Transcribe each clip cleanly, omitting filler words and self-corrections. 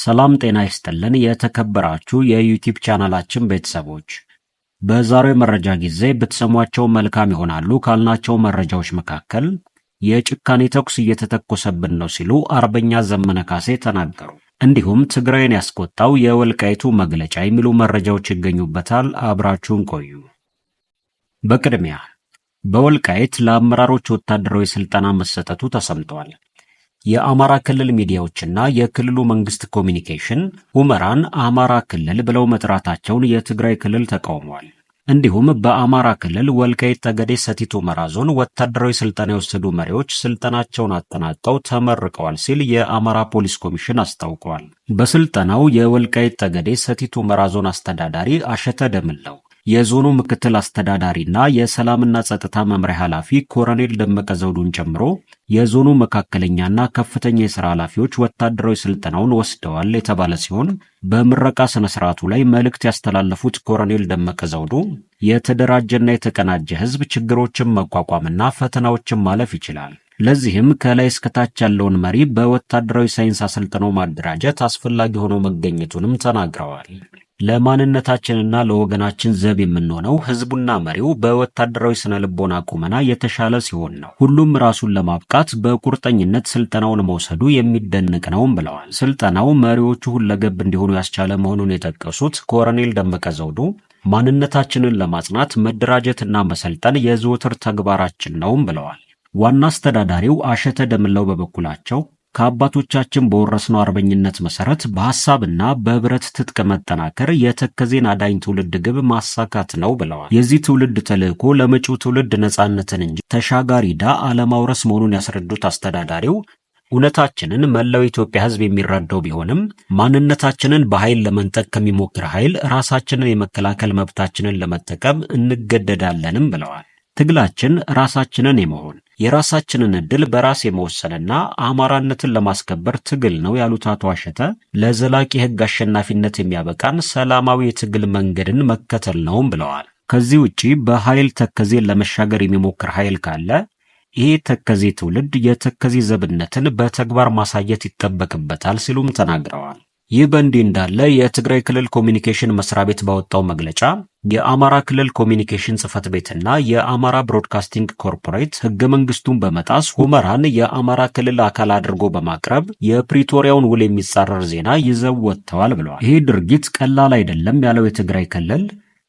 ሰላም ጤና ይስጥልን የተከበራችሁ የዩቲዩብ ቻናላችን ቤተሰቦች፣ በዛሬው መረጃ ጊዜ ብትሰሟቸው መልካም ይሆናሉ ካልናቸው መረጃዎች መካከል የጭካኔ ተኩስ እየተተኮሰብን ነው ሲሉ አርበኛ ዘመነ ካሴ ተናገሩ። እንዲሁም ትግራይን ያስቆጣው የወልቃይቱ መግለጫ የሚሉ መረጃዎች ይገኙበታል። አብራችሁን ቆዩ። በቅድሚያ በወልቃይት ለአመራሮች ወታደራዊ ስልጠና መሰጠቱ ተሰምቷል። የአማራ ክልል ሚዲያዎችና የክልሉ መንግስት ኮሚኒኬሽን ሁመራን አማራ ክልል ብለው መጥራታቸውን የትግራይ ክልል ተቃውሟል። እንዲሁም በአማራ ክልል ወልቃይት ጠገዴ ሰቲት ሁመራ ዞን ወታደራዊ ስልጠና የወሰዱ መሪዎች ስልጠናቸውን አጠናቀው ተመርቀዋል ሲል የአማራ ፖሊስ ኮሚሽን አስታውቋል። በስልጠናው የወልቃይት ጠገዴ ሰቲት ሁመራ ዞን አስተዳዳሪ አሸተ ደምለው፣ የዞኑ ምክትል አስተዳዳሪና የሰላምና ጸጥታ መምሪያ ኃላፊ ኮሎኔል ደመቀ ዘውዱን ጨምሮ የዞኑ መካከለኛና ከፍተኛ የሥራ ኃላፊዎች ወታደራዊ ስልጠናውን ወስደዋል የተባለ ሲሆን በምረቃ ስነ ስርዓቱ ላይ መልእክት ያስተላለፉት ኮሎኔል ደመቀ ዘውዱ የተደራጀና የተቀናጀ ህዝብ ችግሮችን መቋቋምና ፈተናዎችን ማለፍ ይችላል፣ ለዚህም ከላይ እስከታች ያለውን መሪ በወታደራዊ ሳይንስ አሰልጥኖ ማደራጀት አስፈላጊ ሆኖ መገኘቱንም ተናግረዋል። ለማንነታችንና ለወገናችን ዘብ የምንሆነው ህዝቡና መሪው በወታደራዊ ስነ ልቦና ቁመና የተሻለ ሲሆን ነው። ሁሉም ራሱን ለማብቃት በቁርጠኝነት ስልጠናውን መውሰዱ የሚደነቅ ነውም ብለዋል። ስልጠናው መሪዎቹ ሁለገብ እንዲሆኑ ያስቻለ መሆኑን የጠቀሱት ኮሎኔል ደመቀ ዘውዱ ማንነታችንን ለማጽናት መደራጀትና መሰልጠን የዘወትር ተግባራችን ነውም ብለዋል። ዋና አስተዳዳሪው አሸተ ደምለው በበኩላቸው ከአባቶቻችን በወረስነው አርበኝነት መሰረት በሐሳብና በብረት ትጥቅ መጠናከር የተከዜን አዳኝ ትውልድ ግብ ማሳካት ነው ብለዋል። የዚህ ትውልድ ተልዕኮ ለመጪው ትውልድ ነጻነትን እንጂ ተሻጋሪ ዕዳ አለማውረስ መሆኑን ያስረዱት አስተዳዳሪው እውነታችንን መላው የኢትዮጵያ ህዝብ የሚረዳው ቢሆንም ማንነታችንን በኃይል ለመንጠቅ ከሚሞክር ኃይል ራሳችንን የመከላከል መብታችንን ለመጠቀም እንገደዳለንም ብለዋል። ትግላችን ራሳችንን የመሆን የራሳችንን ዕድል በራስ የመወሰንና አማራነትን ለማስከበር ትግል ነው ያሉት አቶ አሸተ ለዘላቂ ህግ አሸናፊነት የሚያበቃን ሰላማዊ የትግል መንገድን መከተል ነውም ብለዋል። ከዚህ ውጪ በኃይል ተከዜን ለመሻገር የሚሞክር ኃይል ካለ ይሄ ተከዜ ትውልድ የተከዜ ዘብነትን በተግባር ማሳየት ይጠበቅበታል ሲሉም ተናግረዋል። ይህ በእንዲህ እንዳለ የትግራይ ክልል ኮሚኒኬሽን መስሪያ ቤት ባወጣው መግለጫ የአማራ ክልል ኮሚኒኬሽን ጽሕፈት ቤትና የአማራ ብሮድካስቲንግ ኮርፖሬት ህገ መንግስቱን በመጣስ ሁመራን የአማራ ክልል አካል አድርጎ በማቅረብ የፕሪቶሪያውን ውል የሚጻረር ዜና ይዘው ወጥተዋል ብለዋል። ይህ ድርጊት ቀላል አይደለም ያለው የትግራይ ክልል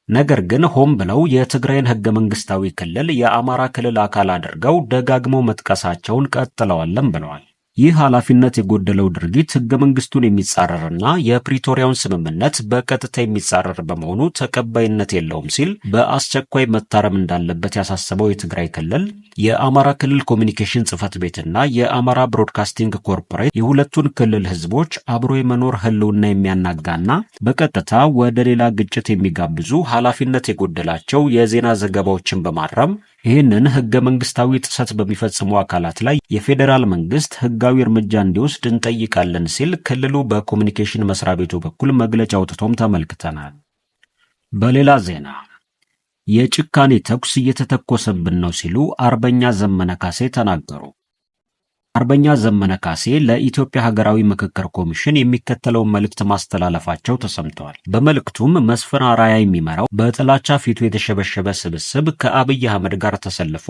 ነገር ግን ሆን ብለው የትግራይን ህገ መንግስታዊ ክልል የአማራ ክልል አካል አድርገው ደጋግመው መጥቀሳቸውን ቀጥለዋልም ብለዋል። ይህ ኃላፊነት የጎደለው ድርጊት ህገ መንግስቱን የሚጻረርና የፕሪቶሪያውን ስምምነት በቀጥታ የሚጻረር በመሆኑ ተቀባይነት የለውም ሲል በአስቸኳይ መታረም እንዳለበት ያሳሰበው የትግራይ ክልል የአማራ ክልል ኮሚኒኬሽን ጽሕፈት ቤትና የአማራ ብሮድካስቲንግ ኮርፖሬት የሁለቱን ክልል ህዝቦች አብሮ የመኖር ህልውና የሚያናጋና በቀጥታ ወደ ሌላ ግጭት የሚጋብዙ ኃላፊነት የጎደላቸው የዜና ዘገባዎችን በማረም ይህንን ህገ መንግስታዊ ጥሰት በሚፈጽሙ አካላት ላይ የፌዴራል መንግስት ህጋዊ እርምጃ እንዲወስድ እንጠይቃለን ሲል ክልሉ በኮሚኒኬሽን መስሪያ ቤቱ በኩል መግለጫ አውጥቶም ተመልክተናል። በሌላ ዜና የጭካኔ ተኩስ እየተተኮሰብን ነው ሲሉ አርበኛ ዘመነ ካሴ ተናገሩ። አርበኛ ዘመነ ካሴ ለኢትዮጵያ ሀገራዊ ምክክር ኮሚሽን የሚከተለውን መልእክት ማስተላለፋቸው ተሰምተዋል። በመልእክቱም መስፍን አራያ የሚመራው በጥላቻ ፊቱ የተሸበሸበ ስብስብ ከአብይ አህመድ ጋር ተሰልፎ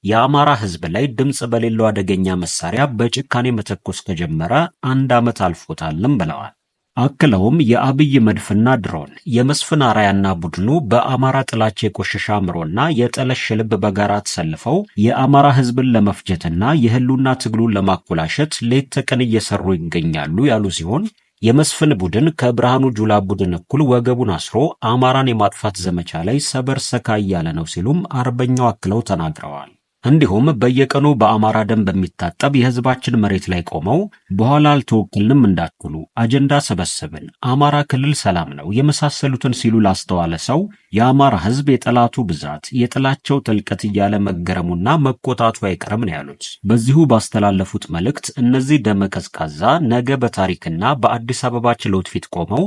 የአማራ ህዝብ ላይ ድምፅ በሌለው አደገኛ መሳሪያ በጭካኔ መተኮስ ከጀመረ 1 ዓመት አልፎታልም ብለዋል። አክለውም የአብይ መድፍና ድሮን የመስፍን አራያና ቡድኑ በአማራ ጥላቻ የቆሸሸ አእምሮና የጠለሸ ልብ በጋራ ተሰልፈው የአማራ ህዝብን ለመፍጀትና የህልውና ትግሉን ለማኮላሸት ሌት ተቀን እየሰሩ ይገኛሉ ያሉ ሲሆን የመስፍን ቡድን ከብርሃኑ ጁላ ቡድን እኩል ወገቡን አስሮ አማራን የማጥፋት ዘመቻ ላይ ሰበር ሰካ እያለ ነው ሲሉም አርበኛው አክለው ተናግረዋል። እንዲሁም በየቀኑ በአማራ ደም በሚታጠብ የህዝባችን መሬት ላይ ቆመው በኋላ አልተወክልንም እንዳትሉ አጀንዳ ሰበሰብን፣ አማራ ክልል ሰላም ነው የመሳሰሉትን ሲሉ ላስተዋለ ሰው የአማራ ህዝብ የጠላቱ ብዛት የጥላቸው ጥልቀት እያለ መገረሙና መቆጣቱ አይቀርም ነው ያሉት። በዚሁ ባስተላለፉት መልእክት እነዚህ ደመ ቀዝቃዛ ነገ በታሪክና በአዲስ አበባ ችሎት ፊት ቆመው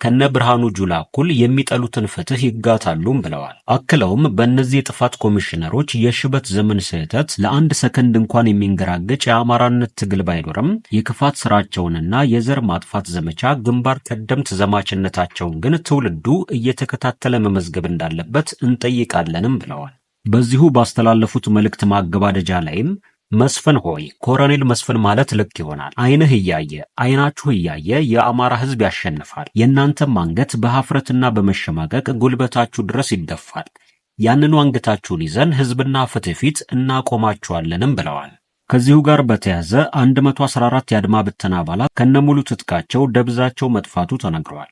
ከነ ብርሃኑ ጁላ እኩል የሚጠሉትን ፍትህ ይጋታሉም ብለዋል። አክለውም በእነዚህ የጥፋት ኮሚሽነሮች የሽበት ዘመን ስህተት ለአንድ ሰከንድ እንኳን የሚንገራገጭ የአማራነት ትግል ባይኖርም የክፋት ስራቸውንና የዘር ማጥፋት ዘመቻ ግንባር ቀደምት ዘማችነታቸውን ግን ትውልዱ እየተከታተለ መመዝገብ እንዳለበት እንጠይቃለንም ብለዋል። በዚሁ ባስተላለፉት መልእክት ማገባደጃ ላይም መስፍን ሆይ ኮሎኔል መስፍን ማለት ልክ ይሆናል። ዓይንህ እያየ ዓይናችሁ እያየ የአማራ ሕዝብ ያሸንፋል። የእናንተም አንገት በሀፍረትና በመሸማቀቅ ጉልበታችሁ ድረስ ይደፋል። ያንኑ አንገታችሁን ይዘን ሕዝብና ፍትህ ፊት እናቆማችኋለንም ብለዋል። ከዚሁ ጋር በተያያዘ 114 የአድማ ብተና አባላት ከነሙሉ ትጥቃቸው ደብዛቸው መጥፋቱ ተነግሯል።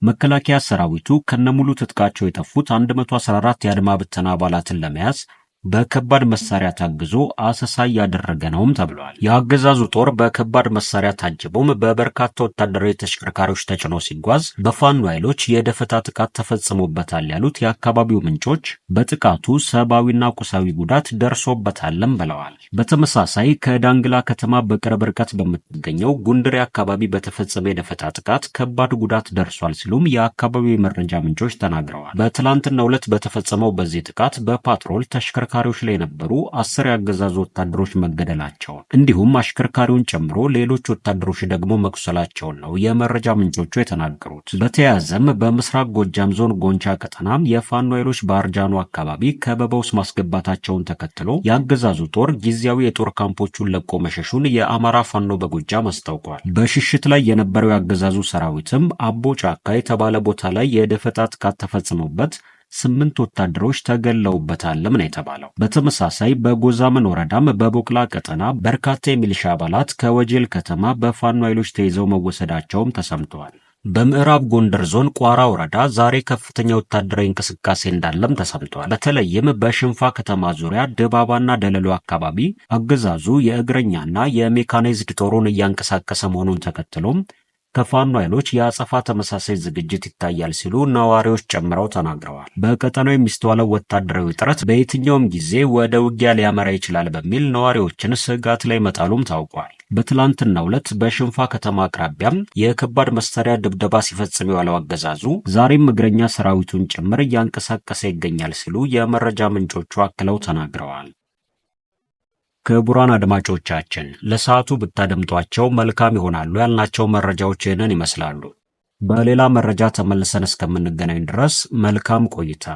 መከላከያ ሰራዊቱ ከነሙሉ ትጥቃቸው የጠፉት 114 የአድማ ብተና አባላትን ለመያዝ በከባድ መሳሪያ ታግዞ አሰሳ እያደረገ ነውም ተብሏል። የአገዛዙ ጦር በከባድ መሳሪያ ታጅቦም በበርካታ ወታደራዊ ተሽከርካሪዎች ተጭኖ ሲጓዝ በፋኖ ኃይሎች የደፈጣ ጥቃት ተፈጽሞበታል ያሉት የአካባቢው ምንጮች በጥቃቱ ሰብአዊና ቁሳዊ ጉዳት ደርሶበታልም ብለዋል። በተመሳሳይ ከዳንግላ ከተማ በቅርብ ርቀት በምትገኘው ጉንድሬ አካባቢ በተፈጸመ የደፈጣ ጥቃት ከባድ ጉዳት ደርሷል ሲሉም የአካባቢው የመረጃ ምንጮች ተናግረዋል። በትላንትናው ዕለት በተፈጸመው በዚህ ጥቃት በፓትሮል ተሽከርካሪዎች ላይ የነበሩ 10 የአገዛዙ ወታደሮች መገደላቸውን እንዲሁም አሽከርካሪውን ጨምሮ ሌሎች ወታደሮች ደግሞ መቁሰላቸውን ነው የመረጃ ምንጮቹ የተናገሩት። በተያያዘም በምስራቅ ጎጃም ዞን ጎንቻ ቀጠናም የፋኖ ኃይሎች በአርጃኖ አካባቢ ከበባ ውስጥ ማስገባታቸውን ተከትሎ የአገዛዙ ጦር ጊዜያዊ የጦር ካምፖቹን ለቆ መሸሹን የአማራ ፋኖ በጎጃም አስታውቋል። በሽሽት ላይ የነበረው የአገዛዙ ሰራዊትም አቦ ጫካ የተባለ ቦታ ላይ የደፈጣ ጥቃት ተፈጽሞበት 8 ወታደሮች ተገለውበታልም ነው የተባለው። በተመሳሳይ በጎዛመን ወረዳም በቦቅላ ቀጠና በርካታ የሚሊሻ አባላት ከወጀል ከተማ በፋኖ ኃይሎች ተይዘው መወሰዳቸውም ተሰምተዋል። በምዕራብ ጎንደር ዞን ቋራ ወረዳ ዛሬ ከፍተኛ ወታደራዊ እንቅስቃሴ እንዳለም ተሰምቷል። በተለይም በሽንፋ ከተማ ዙሪያ ድባባና ደለሎ አካባቢ አገዛዙ የእግረኛና የሜካናይዝድ ጦሩን እያንቀሳቀሰ መሆኑን ተከትሎም ከፋኖ ኃይሎች የአጸፋ ተመሳሳይ ዝግጅት ይታያል ሲሉ ነዋሪዎች ጨምረው ተናግረዋል። በቀጠናው የሚስተዋለው ወታደራዊ ውጥረት በየትኛውም ጊዜ ወደ ውጊያ ሊያመራ ይችላል በሚል ነዋሪዎችን ስጋት ላይ መጣሉም ታውቋል። በትላንትናው ዕለት በሽንፋ ከተማ አቅራቢያም የከባድ መሳሪያ ድብደባ ሲፈጽም የዋለው አገዛዙ ዛሬም እግረኛ ሰራዊቱን ጭምር እያንቀሳቀሰ ይገኛል ሲሉ የመረጃ ምንጮቹ አክለው ተናግረዋል። ክቡራን አድማጮቻችን ለሰዓቱ ብታደምጧቸው መልካም ይሆናሉ ያልናቸው መረጃዎች ይህንን ይመስላሉ። በሌላ መረጃ ተመልሰን እስከምንገናኝ ድረስ መልካም ቆይታ